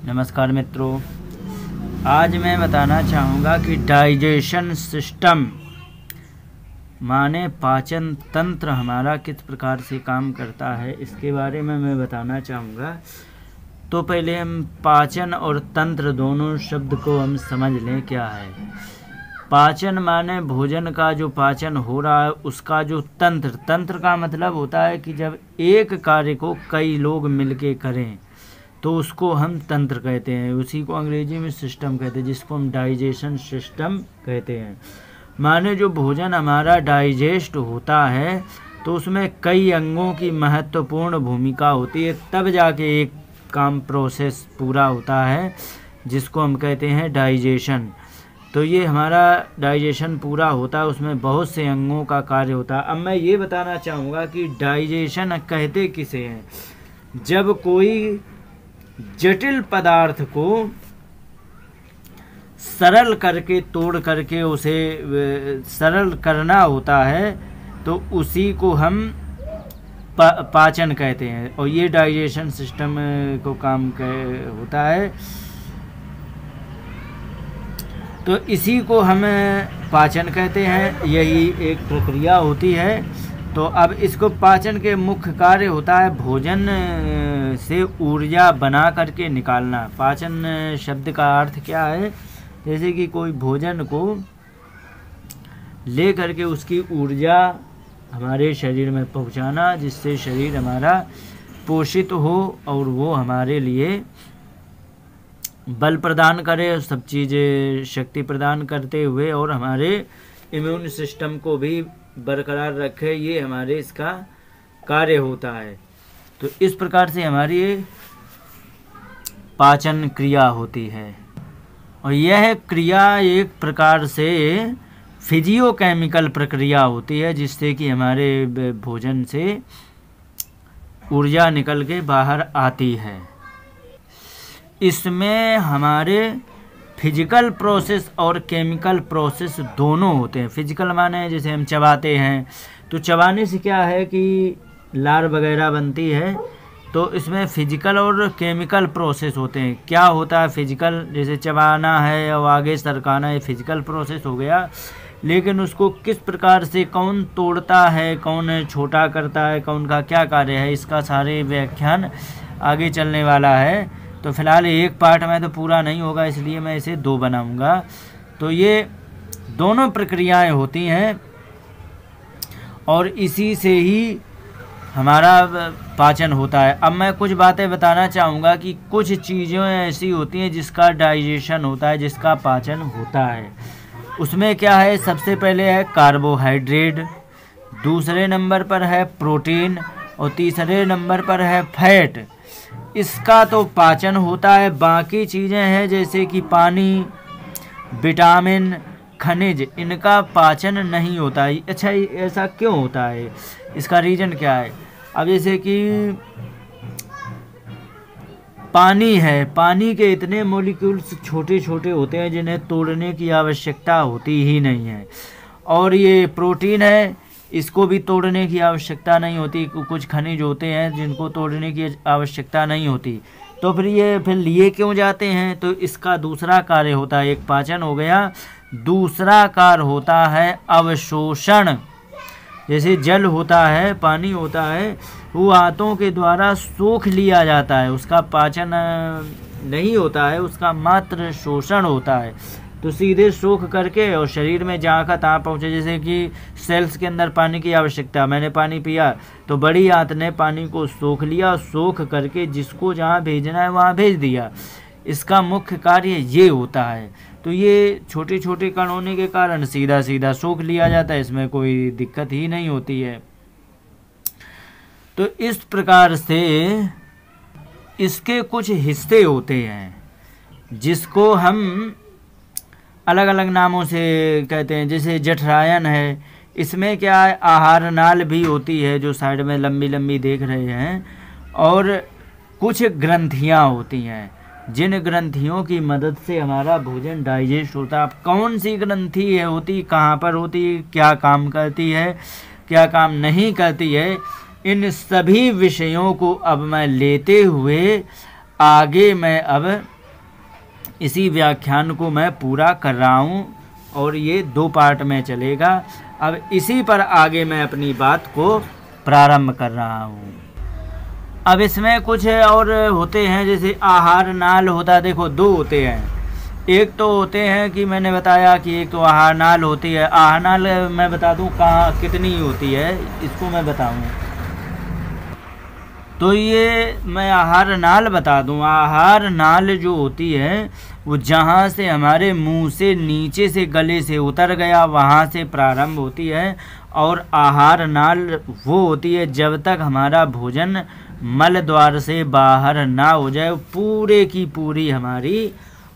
नमस्कार मित्रों, आज मैं बताना चाहूँगा कि डाइजेशन सिस्टम माने पाचन तंत्र हमारा किस प्रकार से काम करता है, इसके बारे में मैं बताना चाहूँगा। तो पहले हम पाचन और तंत्र दोनों शब्द को हम समझ लें क्या है। पाचन माने भोजन का जो पाचन हो रहा है उसका जो तंत्र का मतलब होता है कि जब एक कार्य को कई लोग मिलके करें तो उसको हम तंत्र कहते हैं। उसी को अंग्रेजी में सिस्टम कहते हैं, जिसको हम डाइजेशन सिस्टम कहते हैं। माने जो भोजन हमारा डाइजेस्ट होता है तो उसमें कई अंगों की महत्वपूर्ण भूमिका होती है, तब जाके एक काम प्रोसेस पूरा होता है, जिसको हम कहते हैं डाइजेशन। तो ये हमारा डाइजेशन पूरा होता है, उसमें बहुत से अंगों का कार्य होता है। अब मैं ये बताना चाहूँगा कि डाइजेशन कहते किसे हैं। जब कोई जटिल पदार्थ को सरल करके तोड़ करके उसे सरल करना होता है तो उसी को हम पाचन कहते हैं, और ये डाइजेशन सिस्टम को काम होता है। तो इसी को हम पाचन कहते हैं, यही एक प्रक्रिया होती है। तो अब इसको पाचन के मुख्य कार्य होता है भोजन से ऊर्जा बना करके निकालना। पाचन शब्द का अर्थ क्या है, जैसे कि कोई भोजन को ले करके उसकी ऊर्जा हमारे शरीर में पहुंचाना, जिससे शरीर हमारा पोषित हो और वो हमारे लिए बल प्रदान करे, सब चीज़ें शक्ति प्रदान करते हुए और हमारे इम्यून सिस्टम को भी बरकरार रखे। ये हमारे इसका कार्य होता है। तो इस प्रकार से हमारी पाचन क्रिया होती है, और यह क्रिया एक प्रकार से फिजियोकेमिकल प्रक्रिया होती है, जिससे कि हमारे भोजन से ऊर्जा निकल के बाहर आती है। इसमें हमारे फिजिकल प्रोसेस और केमिकल प्रोसेस दोनों होते हैं। फिजिकल माने जैसे हम चबाते हैं, तो चबाने से क्या है कि लार वगैरह बनती है, तो इसमें फिजिकल और केमिकल प्रोसेस होते हैं। क्या होता है फिजिकल, जैसे चबाना है और आगे सरकाना, है फिजिकल प्रोसेस हो गया। लेकिन उसको किस प्रकार से कौन तोड़ता है, कौन छोटा करता है, कौन का क्या कार्य है, इसका सारे व्याख्यान आगे चलने वाला है। तो फिलहाल एक पार्ट में तो पूरा नहीं होगा, इसलिए मैं इसे दो बनाऊंगा। तो ये दोनों प्रक्रियाएं होती हैं और इसी से ही हमारा पाचन होता है। अब मैं कुछ बातें बताना चाहूँगा कि कुछ चीज़ें ऐसी होती हैं जिसका डाइजेशन होता है, जिसका पाचन होता है। उसमें क्या है, सबसे पहले है कार्बोहाइड्रेट, दूसरे नंबर पर है प्रोटीन और तीसरे नंबर पर है फैट। इसका तो पाचन होता है। बाकी चीज़ें हैं जैसे कि पानी, विटामिन, खनिज, इनका पाचन नहीं होता है। अच्छा, ऐसा क्यों होता है, इसका रीज़न क्या है। अब जैसे कि पानी है, पानी के इतने मॉलिक्यूल्स छोटे छोटे होते हैं जिन्हें तोड़ने की आवश्यकता होती ही नहीं है। और ये प्रोटीन है, इसको भी तोड़ने की आवश्यकता नहीं होती। कुछ खनिज होते हैं जिनको तोड़ने की आवश्यकता नहीं होती, तो फिर लिए क्यों जाते हैं। तो इसका दूसरा कार्य होता है, एक पाचन हो गया, दूसरा कार्य होता है अवशोषण। जैसे जल होता है, पानी होता है, वो हाथों के द्वारा सोख लिया जाता है, उसका पाचन नहीं होता है, उसका मात्र शोषण होता है। तो सीधे सोख करके और शरीर में जहाँ का तहाँ पहुँचे। जैसे कि सेल्स के अंदर पानी की आवश्यकता, मैंने पानी पिया तो बड़ी आंत ने पानी को सोख लिया, सोख करके जिसको जहाँ भेजना है वहाँ भेज दिया। इसका मुख्य कार्य ये होता है। तो ये छोटे छोटे कण होने के कारण सीधा सीधा सोख लिया जाता है, इसमें कोई दिक्कत ही नहीं होती है। तो इस प्रकार से इसके कुछ हिस्से होते हैं जिसको हम अलग अलग नामों से कहते हैं। जैसे जठरायन है, इसमें क्या है, आहार नाल भी होती है जो साइड में लंबी लंबी देख रहे हैं, और कुछ ग्रंथियां होती हैं जिन ग्रंथियों की मदद से हमारा भोजन डाइजेस्ट होता है। अब कौन सी ग्रंथि है होती, कहाँ पर होती, क्या काम करती है, क्या काम नहीं करती है, इन सभी विषयों को अब मैं लेते हुए आगे मैं अब इसी व्याख्यान को मैं पूरा कर रहा हूँ और ये 2 पार्ट में चलेगा। अब इसी पर आगे मैं अपनी बात को प्रारंभ कर रहा हूँ। अब इसमें कुछ और होते हैं, जैसे आहार नाल होता है। देखो 2 होते हैं। एक तो होते हैं कि मैंने बताया कि एक तो आहार नाल होती है। आहार नाल मैं बता दूं कहाँ कितनी होती है, इसको मैं बताऊं। तो ये मैं आहार नाल बता दूं। आहार नाल जो होती है वो जहाँ से हमारे मुंह से नीचे से गले से उतर गया वहाँ से प्रारंभ होती है। और आहार नाल वो होती है जब तक हमारा भोजन मल द्वार से बाहर ना हो जाए, पूरे की पूरी हमारी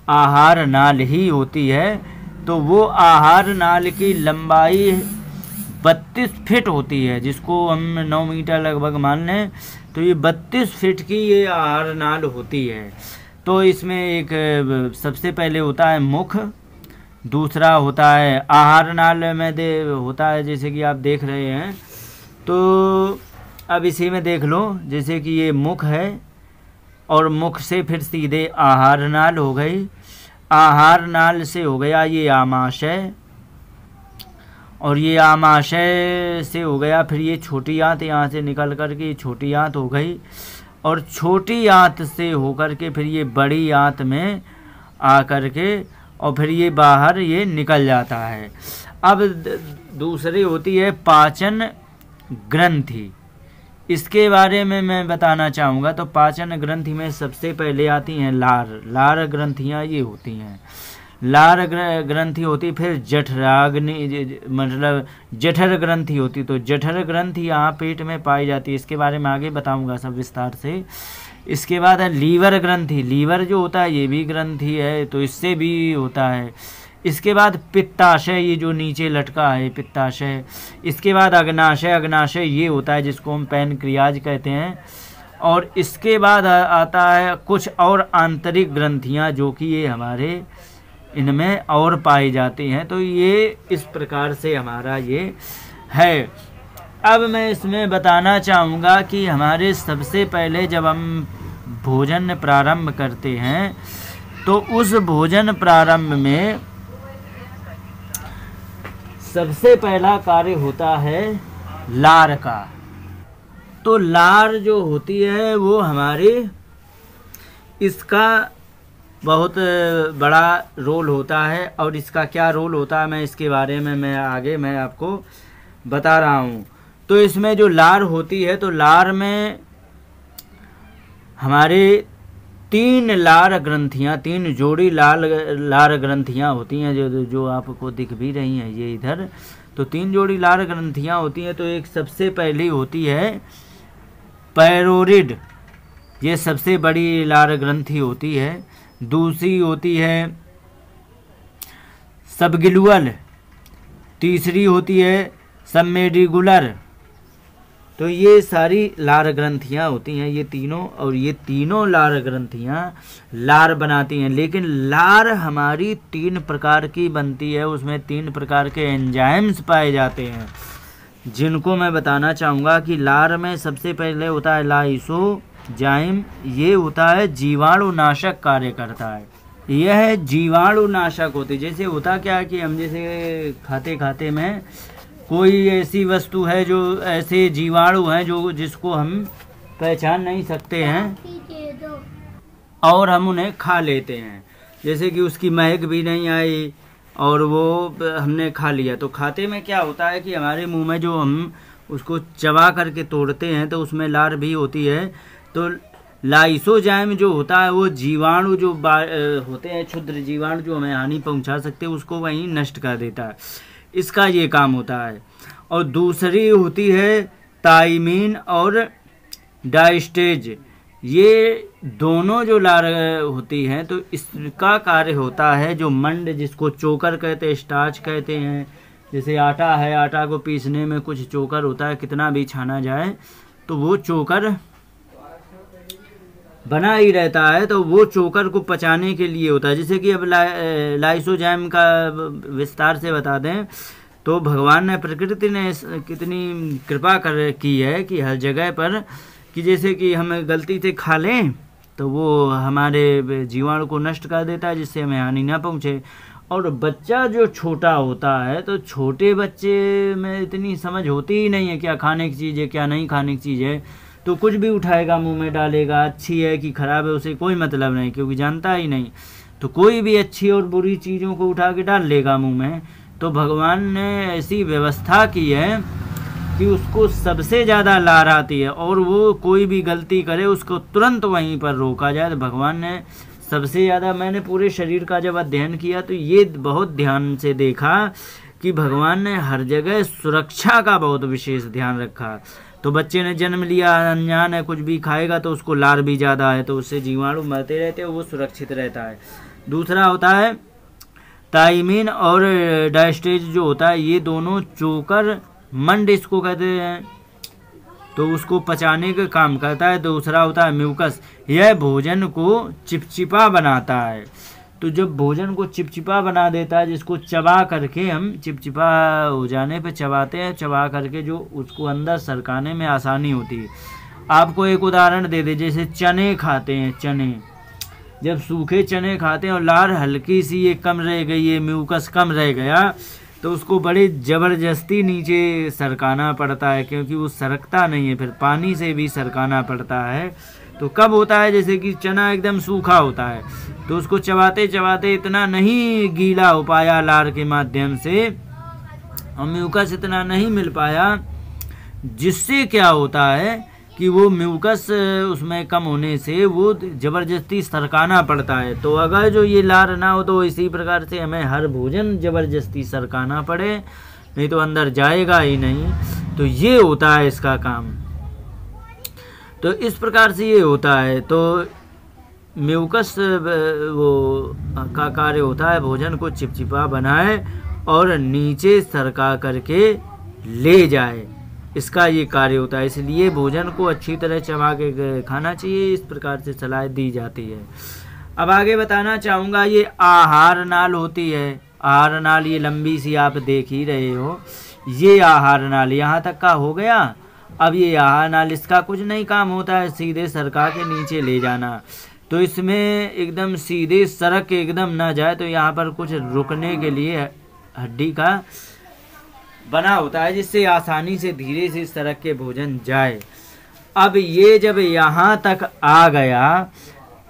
आहार नाल ही होती है। तो वो आहार नाल की लंबाई 32 फीट होती है, जिसको हम 9 मीटर लगभग मान लें। तो ये 32 फीट की ये आहार नाल होती है। तो इसमें एक सबसे पहले होता है मुख, दूसरा होता है आहार नाल में होता है जैसे कि आप देख रहे हैं। तो अब इसी में देख लो, जैसे कि ये मुख है और मुख से फिर सीधे आहार नाल हो गई। आहार नाल से हो गया ये आमाशय, और ये आमाशय से हो गया फिर ये छोटी आंत, यहाँ से निकल कर के छोटी आंत हो गई। और छोटी आंत से होकर के फिर ये बड़ी आंत में आकर के और फिर ये बाहर ये निकल जाता है। अब दूसरी होती है पाचन ग्रंथि। इसके बारे में मैं बताना चाहूँगा। तो पाचन ग्रंथि में सबसे पहले आती हैं लार। लार ग्रंथियाँ ये होती हैं। लार ग्रंथि होती, फिर जठराग्नि मतलब जठर ग्रंथि होती। तो जठर ग्रंथि यहाँ पेट में पाई जाती है। इसके बारे में आगे बताऊंगा सब विस्तार से। इसके बाद है लीवर ग्रंथि। लीवर जो होता है ये भी ग्रंथि है, तो इससे भी होता है। इसके बाद पित्ताशय, ये जो नीचे लटका है पित्ताशय। इसके बाद अग्नाशय। अग्नाशय ये होता है जिसको हम पैनक्रियाज कहते हैं। और इसके बाद आता है कुछ और आंतरिक ग्रंथियाँ जो कि ये हमारे इनमें और पाई जाती हैं। तो ये इस प्रकार से हमारा ये है। अब मैं इसमें बताना चाहूँगा कि हमारे सबसे पहले जब हम भोजन प्रारंभ करते हैं तो उस भोजन प्रारंभ में सबसे पहला कार्य होता है लार का। तो लार जो होती है वो हमारे इसका बहुत बड़ा रोल होता है। और इसका क्या रोल होता है मैं इसके बारे में मैं आपको बता रहा हूँ। तो इसमें जो लार होती है तो लार में हमारे 3 लार ग्रंथियाँ, 3 जोड़ी लार ग्रंथियाँ होती हैं जो आपको दिख भी रही हैं ये इधर। तो 3 जोड़ी लार ग्रंथियाँ होती हैं। तो एक सबसे पहली होती है पैरोरिड, ये सबसे बड़ी लार ग्रंथि होती है। दूसरी होती है सबगिलुअल, तीसरी होती है सबमेडिगुलर। तो ये सारी लार ग्रंथियाँ होती हैं ये तीनों। और ये तीनों लार ग्रंथियाँ लार बनाती हैं। लेकिन लार हमारी 3 प्रकार की बनती है। उसमें 3 प्रकार के एंजाइम्स पाए जाते हैं जिनको मैं बताना चाहूँगा। कि लार में सबसे पहले होता है लाइसोजाइम। ये होता है जीवाणुनाशक कार्य करता है। यह जीवाणुनाशक होती है। जैसे होता क्या है कि हम जैसे खाते खाते में कोई ऐसी वस्तु है जो ऐसे जीवाणु हैं जिसको हम पहचान नहीं सकते हैं और हम उन्हें खा लेते हैं। जैसे कि उसकी महक भी नहीं आई और वो हमने खा लिया। तो खाते में क्या होता है कि हमारे मुंह में जो हम उसको चबा करके तोड़ते हैं तो उसमें लार भी होती है। तो लाइसोजाइम जो होता है वो जीवाणु जो होते हैं, क्षुद्र जीवाणु जो हमें हानि पहुंचा सकते हैं, उसको वहीं नष्ट कर देता है। इसका ये काम होता है। और दूसरी होती है थाइमीन और डाइस्टेज। ये दोनों जो लार होती हैं तो इसका कार्य होता है जो मंड, जिसको चोकर कहते हैं, स्टार्च कहते हैं। जैसे आटा है, आटा को पीसने में कुछ चोकर होता है, कितना भी छाना जाए तो वो चोकर बना ही रहता है। तो वो चोकर को पचाने के लिए होता है। जैसे कि अब लाइसोजाइम का विस्तार से बता दें तो भगवान ने, प्रकृति ने कितनी कृपा की है कि हर जगह पर कि जैसे कि हम गलती से खा लें तो वो हमारे जीवाणु को नष्ट कर देता है, जिससे हमें हानि ना पहुँचे। और बच्चा जो छोटा होता है तो छोटे बच्चे में इतनी समझ होती ही नहीं है क्या खाने की चीज़ है क्या नहीं खाने की चीज़ है, तो कुछ भी उठाएगा मुंह में डालेगा, अच्छी है कि खराब है उसे कोई मतलब नहीं, क्योंकि जानता ही नहीं। तो कोई भी अच्छी और बुरी चीज़ों को उठा के डाल लेगा मुंह में। तो भगवान ने ऐसी व्यवस्था की है कि उसको सबसे ज़्यादा लार आती है, और वो कोई भी गलती करे उसको तुरंत वहीं पर रोका जाए। तो भगवान ने सबसे ज़्यादा, मैंने पूरे शरीर का जब अध्ययन किया तो ये बहुत ध्यान से देखा कि भगवान ने हर जगह सुरक्षा का बहुत विशेष ध्यान रखा। तो बच्चे ने जन्म लिया, अनजान है, कुछ भी खाएगा तो उसको लार भी ज़्यादा है, तो उससे जीवाणु मरते रहते हैं, वो सुरक्षित रहता है। दूसरा होता है थाइमिन और डायस्टेज जो होता है, ये दोनों चोकर मंड इसको कहते हैं, तो उसको पचाने का काम करता है। दूसरा होता है म्यूकस, यह भोजन को चिपचिपा बनाता है। तो जब भोजन को चिपचिपा बना देता है, जिसको चबा करके हम चिपचिपा हो जाने पे चबाते हैं, चबा करके जो उसको अंदर सरकाने में आसानी होती है। आपको एक उदाहरण दे दे, जैसे चने खाते हैं, चने जब सूखे चने खाते हैं और लार हल्की सी ये कम रह गई, ये म्यूकस कम रह गया, तो उसको बड़ी ज़बरदस्ती नीचे सरकाना पड़ता है, क्योंकि वो सरकता नहीं है, फिर पानी से भी सरकाना पड़ता है। तो कब होता है, जैसे कि चना एकदम सूखा होता है तो उसको चबाते चबाते इतना नहीं गीला हो पाया लार के माध्यम से, और म्यूकस इतना नहीं मिल पाया, जिससे क्या होता है कि वो म्यूकस उसमें कम होने से वो ज़बरदस्ती सरकाना पड़ता है। तो अगर जो ये लार ना हो तो इसी प्रकार से हमें हर भोजन ज़बरदस्ती सरकाना पड़े, नहीं तो अंदर जाएगा ही नहीं। तो ये होता है इसका काम। तो इस प्रकार से ये होता है। तो म्यूकस वो का कार्य होता है भोजन को चिपचिपा बनाए और नीचे सरका करके ले जाए, इसका ये कार्य होता है। इसलिए भोजन को अच्छी तरह चबा के खाना चाहिए, इस प्रकार से सलाह दी जाती है। अब आगे बताना चाहूँगा, ये आहार नाल होती है। आहार नाल ये लंबी सी आप देख ही रहे हो, ये आहार नाल यहाँ तक का हो गया। अब ये आहार नाल, इसका कुछ नहीं काम होता है, सीधे सरका के नीचे ले जाना। तो इसमें एकदम सीधे सरक के एकदम ना जाए, तो यहाँ पर कुछ रुकने के लिए हड्डी का बना होता है, जिससे आसानी से धीरे से सरक के भोजन जाए। अब ये जब यहाँ तक आ गया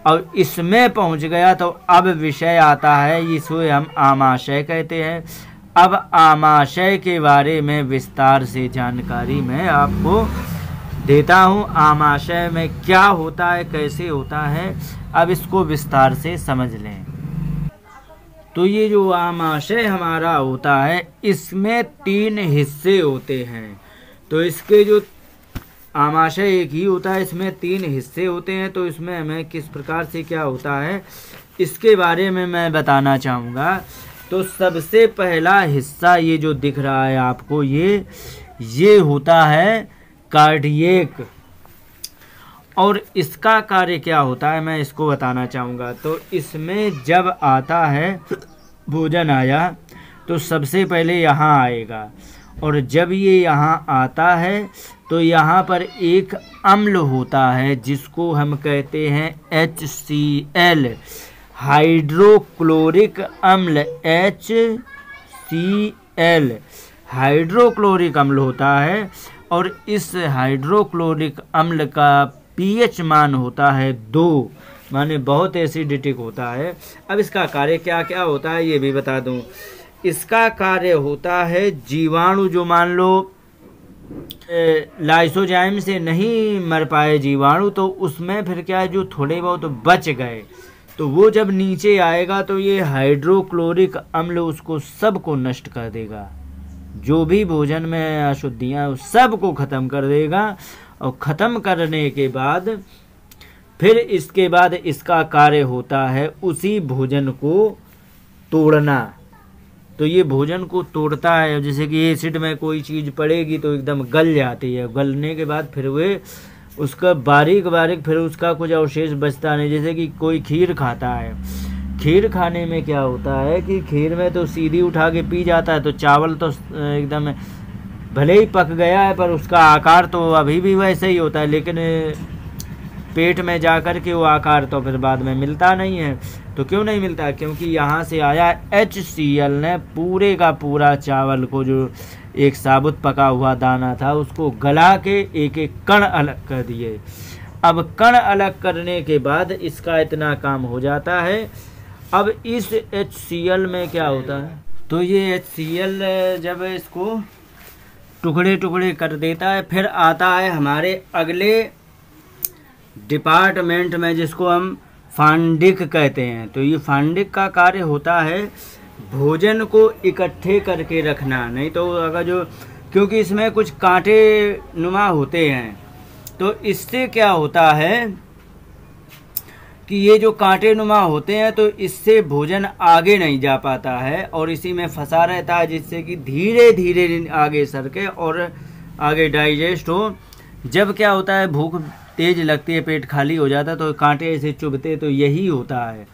और इसमें पहुँच गया, तो अब विषय आता है, इसे हम आमाशय कहते हैं। अब आमाशय के बारे में विस्तार से जानकारी मैं आपको देता हूँ। आमाशय में क्या होता है, कैसे होता है, अब इसको विस्तार से समझ लें। तो ये जो आमाशय हमारा होता है, इसमें 3 हिस्से होते हैं। तो इसके जो आमाशय एक ही होता है, इसमें 3 हिस्से होते हैं। तो इसमें हमें किस प्रकार से क्या होता है, इसके बारे में मैं बताना चाहूँगा। तो सबसे पहला हिस्सा ये जो दिख रहा है आपको, ये होता है कार्डियक, और इसका कार्य क्या होता है मैं इसको बताना चाहूँगा। तो इसमें जब आता है भोजन आया तो सबसे पहले यहाँ आएगा, और जब ये यहाँ आता है तो यहाँ पर एक अम्ल होता है जिसको हम कहते हैं HCl, हाइड्रोक्लोरिक अम्ल। HCl हाइड्रोक्लोरिक अम्ल होता है, और इस हाइड्रोक्लोरिक अम्ल का pH मान होता है 2, माने बहुत एसिडिटिक होता है। अब इसका कार्य क्या क्या होता है ये भी बता दूं। इसका कार्य होता है जीवाणु, जो मान लो लाइसोजाइम से नहीं मर पाए जीवाणु, तो उसमें फिर क्या है, जो थोड़े बहुत बच गए, तो वो जब नीचे आएगा तो ये हाइड्रोक्लोरिक अम्ल उसको सबको नष्ट कर देगा। जो भी भोजन में अशुद्धियाँ उस सब को ख़त्म कर देगा, और ख़त्म करने के बाद फिर इसके बाद इसका कार्य होता है उसी भोजन को तोड़ना। तो ये भोजन को तोड़ता है, जैसे कि एसिड में कोई चीज़ पड़ेगी तो एकदम गल जाती है, गलने के बाद फिर वे उसका बारीक बारीक फिर उसका कुछ अवशेष बचता नहीं। जैसे कि कोई खीर खाता है, खीर खाने में क्या होता है कि खीर में तो सीधी उठा के पी जाता है, तो चावल तो एकदम भले ही पक गया है पर उसका आकार तो अभी भी वैसे ही होता है, लेकिन पेट में जाकर के वो आकार तो फिर बाद में मिलता नहीं है। तो क्यों नहीं मिलता? क्योंकि यहाँ से आया HCl ने पूरे का पूरा चावल को, जो एक साबुत पका हुआ दाना था, उसको गला के एक एक कण अलग कर दिए। अब कण अलग करने के बाद इसका इतना काम हो जाता है। अब इस HCl में क्या होता है, तो ये HCl जब इसको टुकड़े टुकड़े कर देता है, फिर आता है हमारे अगले डिपार्टमेंट में, जिसको हम फांडिक कहते हैं। तो ये फांडिक का कार्य होता है भोजन को इकट्ठे करके रखना। नहीं तो अगर जो, क्योंकि इसमें कुछ कांटे नुमा होते हैं, तो इससे क्या होता है कि ये जो कांटे नुमा होते हैं, तो इससे भोजन आगे नहीं जा पाता है और इसी में फंसा रहता है, जिससे कि धीरे धीरे आगे सरके और आगे डाइजेस्ट हो। जब क्या होता है, भूख तेज लगती है, पेट खाली हो जाता है, तो कांटे ऐसे चुभते, तो यही होता है।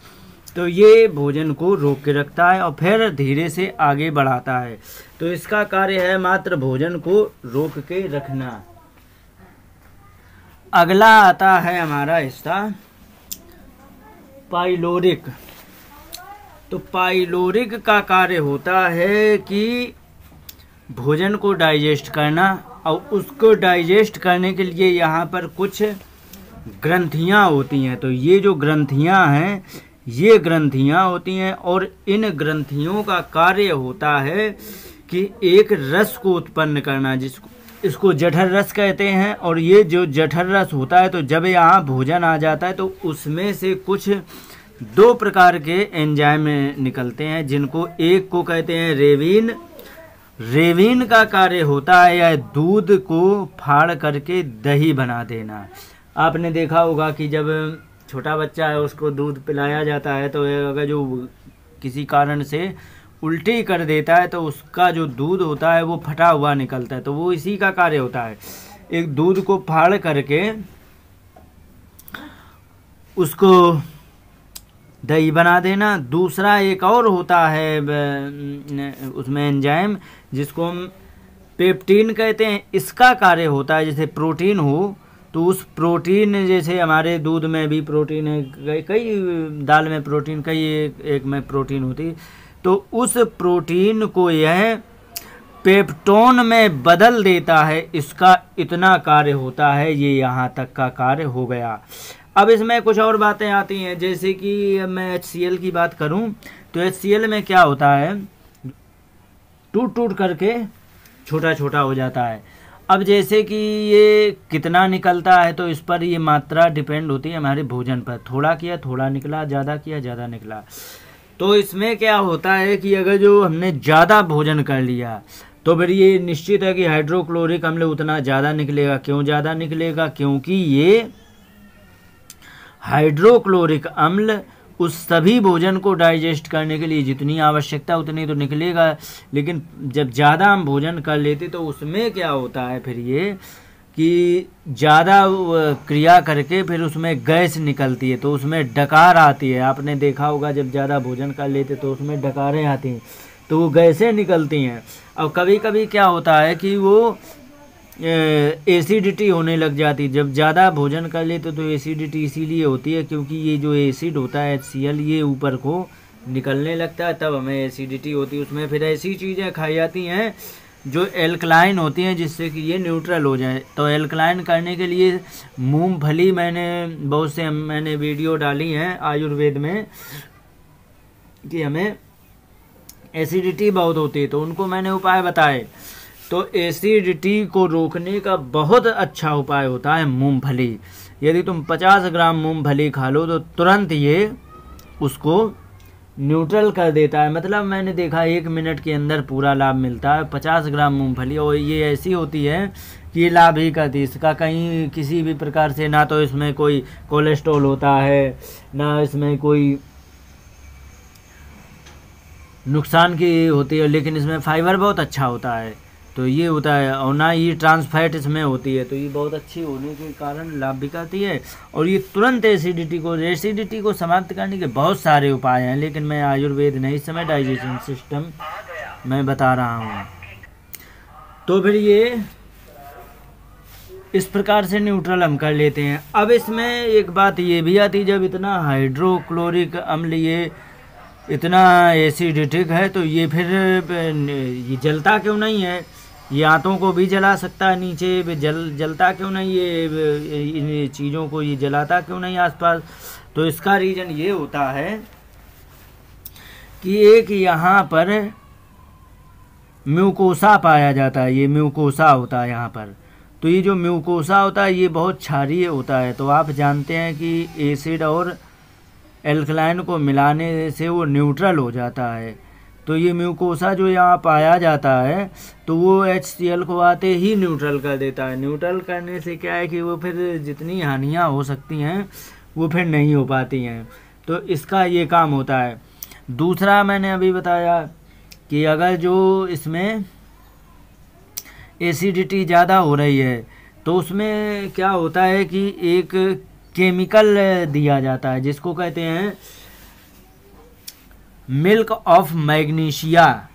तो ये भोजन को रोक के रखता है और फिर धीरे से आगे बढ़ाता है। तो इसका कार्य है मात्र भोजन को रोक के रखना। अगला आता है हमारा हिस्सा पाइलोरिक। तो पाइलोरिक का कार्य होता है कि भोजन को डाइजेस्ट करना, और उसको डाइजेस्ट करने के लिए यहाँ पर कुछ ग्रंथियाँ होती हैं। तो ये जो ग्रंथियाँ हैं, ये ग्रंथियाँ होती हैं, और इन ग्रंथियों का कार्य होता है कि एक रस को उत्पन्न करना, जिसको इसको जठर रस कहते हैं। और ये जो जठर रस होता है, तो जब यहाँ भोजन आ जाता है, तो उसमें से कुछ 2 प्रकार के एंजाइम निकलते हैं, जिनको एक को कहते हैं रेविन। रेविन का कार्य होता है यह दूध को फाड़ करके दही बना देना। आपने देखा होगा कि जब छोटा बच्चा है उसको दूध पिलाया जाता है, तो अगर जो किसी कारण से उल्टी कर देता है, तो उसका जो दूध होता है वो फटा हुआ निकलता है। तो वो इसी का कार्य होता है, एक दूध को फाड़ करके उसको दही बना देना। दूसरा एक और होता है उसमें एंजाइम, जिसको हम पेप्टीन कहते हैं। इसका कार्य होता है, जैसे प्रोटीन हो, तो उस प्रोटीन, जैसे हमारे दूध में भी प्रोटीन है, कई दाल में प्रोटीन, कई एक में प्रोटीन होती है, तो उस प्रोटीन को यह पेप्टोन में बदल देता है। इसका इतना कार्य होता है, ये यहाँ तक का कार्य हो गया। अब इसमें कुछ और बातें आती हैं, जैसे कि मैं HCl की बात करूं, तो HCl में क्या होता है, टूट टूट करके छोटा छोटा हो जाता है। अब जैसे कि ये कितना निकलता है, तो इस पर ये मात्रा डिपेंड होती है हमारे भोजन पर। थोड़ा किया थोड़ा निकला, ज़्यादा किया ज़्यादा निकला। तो इसमें क्या होता है कि अगर जो हमने ज़्यादा भोजन कर लिया, तो फिर ये निश्चित है कि हाइड्रोक्लोरिक अम्ल उतना ज़्यादा निकलेगा। क्यों ज़्यादा निकलेगा? क्योंकि ये हाइड्रोक्लोरिक अम्ल उस सभी भोजन को डाइजेस्ट करने के लिए जितनी आवश्यकता उतनी तो निकलेगा, लेकिन जब ज़्यादा हम भोजन कर लेते तो उसमें क्या होता है फिर ये कि ज़्यादा क्रिया करके फिर उसमें गैस निकलती है, तो उसमें डकार आती है। आपने देखा होगा जब ज़्यादा भोजन कर लेते तो उसमें डकारें आती हैं, तो वो गैसें निकलती हैं। और कभी कभी क्या होता है कि वो एसिडिटी होने लग जाती। जब ज़्यादा भोजन कर लेते तो एसिडिटी इसीलिए होती है क्योंकि ये जो एसिड होता है HCl, ये ऊपर को निकलने लगता है, तब हमें एसिडिटी होती है। उसमें फिर ऐसी चीज़ें खाई जाती हैं जो एल्कलाइन होती हैं, जिससे कि ये न्यूट्रल हो जाए। तो एल्कलाइन करने के लिए मूंगफली, मैंने वीडियो डाली हैं आयुर्वेद में कि हमें एसिडिटी बहुत होती है, तो उनको मैंने उपाय बताए। तो एसिडिटी को रोकने का बहुत अच्छा उपाय होता है मूंगफली। यदि तुम 50 ग्राम मूंगफली खा लो तो तुरंत ये उसको न्यूट्रल कर देता है। मतलब मैंने देखा 1 मिनट के अंदर पूरा लाभ मिलता है। 50 ग्राम मूंगफली, और ये ऐसी होती है कि ये लाभ ही करती है। इसका कहीं किसी भी प्रकार से ना तो इसमें कोई कोलेस्ट्रॉल होता है, ना इसमें कोई नुकसान की होती है, लेकिन इसमें फाइबर बहुत अच्छा होता है। तो ये होता है, और ना ये ट्रांस फैट इसमें होती है, तो ये बहुत अच्छी होने के कारण लाभ भी करती है। और ये तुरंत एसिडिटी को समाप्त करने के बहुत सारे उपाय हैं, लेकिन मैं आयुर्वेद नहीं, इस समय डाइजेशन सिस्टम मैं बता रहा हूँ। तो फिर ये इस प्रकार से न्यूट्रल हम कर लेते हैं। अब इसमें एक बात ये भी आती है, जब इतना हाइड्रोक्लोरिक अम्ल ये इतना एसिडिक है तो ये फिर ये जलता क्यों नहीं है? ये आंतों को भी जला सकता है, नीचे जलता क्यों नहीं? ये इन चीज़ों को ये जलाता क्यों नहीं आसपास? तो इसका रीज़न ये होता है कि एक यहाँ पर म्यूकोसा पाया जाता है, ये म्यूकोसा होता है यहाँ पर। तो ये जो म्यूकोसा होता है ये बहुत क्षारीय होता है। तो आप जानते हैं कि एसिड और एल्कलाइन को मिलाने से वो न्यूट्रल हो जाता है। तो ये म्यूकोसा जो यहाँ पाया जाता है तो वो HCl को आते ही न्यूट्रल कर देता है। न्यूट्रल करने से क्या है कि वो फिर जितनी हानियाँ हो सकती हैं वो फिर नहीं हो पाती हैं। तो इसका ये काम होता है। दूसरा मैंने अभी बताया कि अगर जो इसमें एसिडिटी ज़्यादा हो रही है तो उसमें क्या होता है कि एक केमिकल दिया जाता है जिसको कहते हैं मिल्क ऑफ मैग्नीशिया,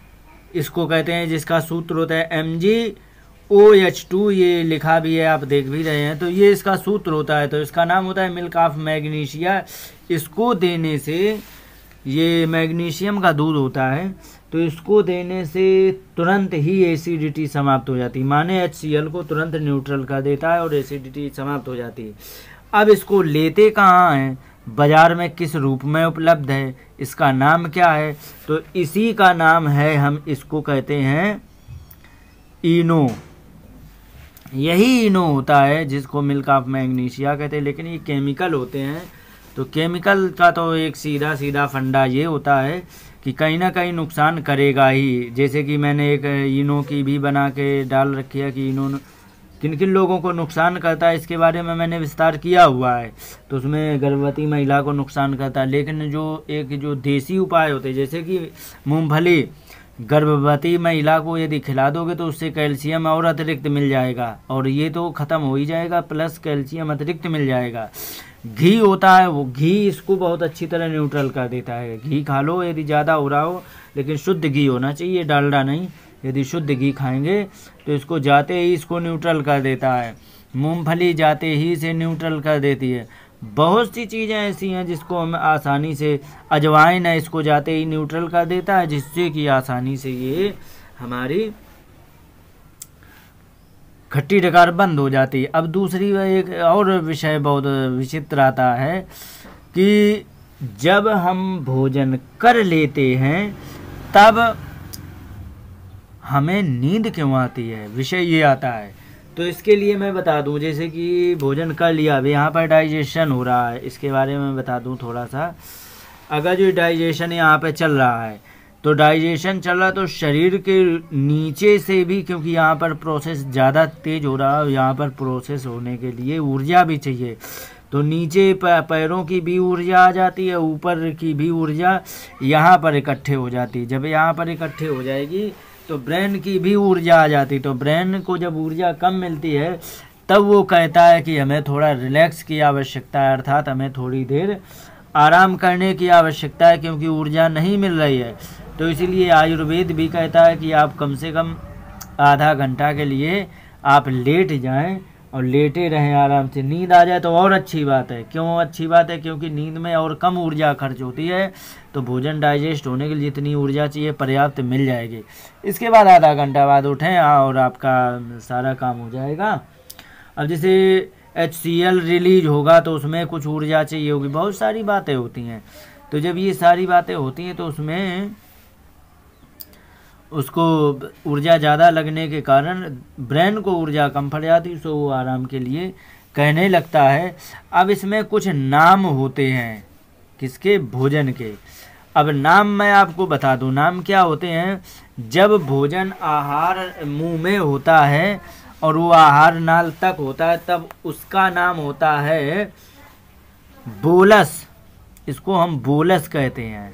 इसको कहते हैं, जिसका सूत्र होता है MgOH2। ये लिखा भी है, आप देख भी रहे हैं। तो ये इसका सूत्र होता है, तो इसका नाम होता है मिल्क ऑफ मैग्नीशिया। इसको देने से, ये मैग्नीशियम का दूध होता है, तो इसको देने से तुरंत ही एसिडिटी समाप्त हो जाती है। माने HCl को तुरंत न्यूट्रल कर देता है और एसिडिटी समाप्त हो जाती है। अब इसको लेते कहाँ हैं, बाज़ार में किस रूप में उपलब्ध है, इसका नाम क्या है? तो इसी का नाम है, हम इसको कहते हैं इनो। यही इनो होता है जिसको मिल्क ऑफ मैग्नीशिया कहते हैं। लेकिन ये केमिकल होते हैं, तो केमिकल का तो एक सीधा सीधा फंडा ये होता है कि कहीं ना कहीं नुकसान करेगा ही। जैसे कि मैंने एक इनो की भी बना के डाल रखी है कि इनो किन किन लोगों को नुकसान करता है, इसके बारे में मैंने विस्तार किया हुआ है। तो उसमें गर्भवती महिला को नुकसान करता है। लेकिन जो देसी उपाय होते हैं, जैसे कि मूंगफली, गर्भवती महिला को यदि खिला दोगे तो उससे कैल्शियम और अतिरिक्त मिल जाएगा, और ये तो ख़त्म हो ही जाएगा, प्लस कैल्शियम अतिरिक्त मिल जाएगा। घी होता है, वो घी इसको बहुत अच्छी तरह न्यूट्रल कर देता है। घी खा लो यदि ज़्यादा हो रहा हो, लेकिन शुद्ध घी होना चाहिए, डालडा नहीं। यदि शुद्ध घी खाएंगे तो इसको जाते ही इसको न्यूट्रल कर देता है। मूंगफली जाते ही से न्यूट्रल कर देती है। बहुत सी चीज़ें ऐसी हैं जिसको हम आसानी से, अजवाइन है, इसको जाते ही न्यूट्रल कर देता है, जिससे कि आसानी से ये हमारी खट्टी डकार बंद हो जाती है। अब दूसरी एक और विषय बहुत विचित्र आता है कि जब हम भोजन कर लेते हैं तब हमें नींद क्यों आती है, विषय ये आता है। तो इसके लिए मैं बता दूं, जैसे कि भोजन कर लिया, अभी यहाँ पर डाइजेशन हो रहा है, इसके बारे में बता दूं थोड़ा सा। अगर जो डाइजेशन यहाँ पे चल रहा है, तो डाइजेशन चल रहा है तो शरीर के नीचे से भी, क्योंकि यहाँ पर प्रोसेस ज़्यादा तेज हो रहा है, यहाँ पर प्रोसेस होने के लिए ऊर्जा भी चाहिए। तो नीचे पैरों की भी ऊर्जा आ जाती है, ऊपर की भी ऊर्जा यहाँ पर इकट्ठे हो जाती है। जब यहाँ पर इकट्ठे हो जाएगी तो ब्रेन की भी ऊर्जा आ जाती। तो ब्रेन को जब ऊर्जा कम मिलती है तब वो कहता है कि हमें थोड़ा रिलैक्स की आवश्यकता है, अर्थात हमें थोड़ी देर आराम करने की आवश्यकता है, क्योंकि ऊर्जा नहीं मिल रही है। तो इसीलिए आयुर्वेद भी कहता है कि आप कम से कम आधा घंटा के लिए आप लेट जाएं और लेटे रहें आराम से। नींद आ जाए तो और अच्छी बात है। क्यों अच्छी बात है? क्योंकि नींद में और कम ऊर्जा खर्च होती है, तो भोजन डाइजेस्ट होने के लिए जितनी ऊर्जा चाहिए पर्याप्त मिल जाएगी। इसके बाद आधा घंटा बाद उठें और आपका सारा काम हो जाएगा। अब जैसे HCl रिलीज होगा तो उसमें कुछ ऊर्जा चाहिए होगी, बहुत सारी बातें होती हैं। तो जब ये सारी बातें होती हैं तो उसमें उसको ऊर्जा ज़्यादा लगने के कारण ब्रेन को ऊर्जा कम पड़ जाती, सो वो आराम के लिए कहने लगता है। अब इसमें कुछ नाम होते हैं, किसके? भोजन के। अब नाम मैं आपको बता दूं, नाम क्या होते हैं। जब भोजन आहार मुंह में होता है और वो आहार नाल तक होता है, तब उसका नाम होता है बोलस। इसको हम बोलस कहते हैं,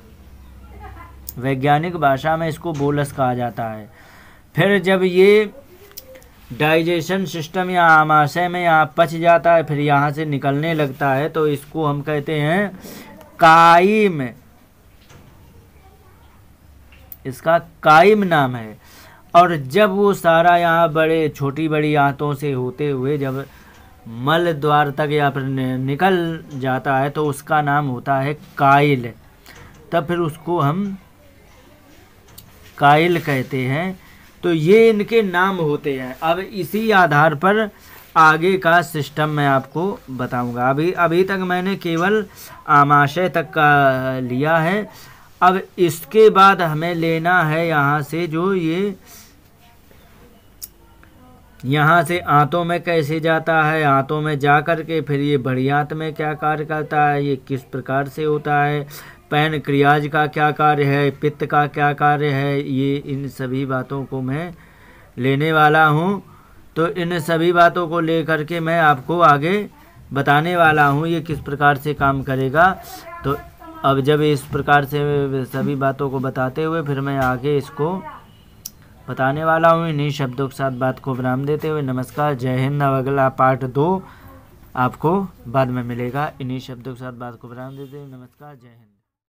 वैज्ञानिक भाषा में इसको बोलस कहा जाता है। फिर जब ये डाइजेशन सिस्टम या आमाशय में यहाँ पच जाता है, फिर यहाँ से निकलने लगता है, तो इसको हम कहते हैं काइम। इसका काइम नाम है। और जब वो सारा यहाँ बड़े छोटी बड़ी आंतों से होते हुए जब मल द्वार तक या फिर निकल जाता है तो उसका नाम होता है काइल। तब फिर उसको हम काइल कहते हैं। तो ये इनके नाम होते हैं। अब इसी आधार पर आगे का सिस्टम मैं आपको बताऊंगा। अभी तक मैंने केवल आमाशय तक का लिया है। अब इसके बाद हमें लेना है यहाँ से जो ये यहाँ से आंतों में कैसे जाता है, आंतों में जा कर के फिर ये बड़ी आंत में क्या कार्य करता है, ये किस प्रकार से होता है, पैनक्रियाज का क्या कार्य है, पित्त का क्या कार्य है, ये इन सभी बातों को मैं लेने वाला हूँ। तो इन सभी बातों को लेकर के मैं आपको आगे बताने वाला हूँ ये किस प्रकार से काम करेगा। तो अब जब इस प्रकार से सभी बातों को बताते हुए फिर मैं आगे इसको बताने वाला हूँ। इन्हीं शब्दों के साथ बात को विराम देते हुए नमस्कार, जय हिंद। अब अगला पार्ट 2 आपको बाद में मिलेगा। इन्हीं शब्दों के साथ बात को विराम देते हुए नमस्कार, जय हिंद।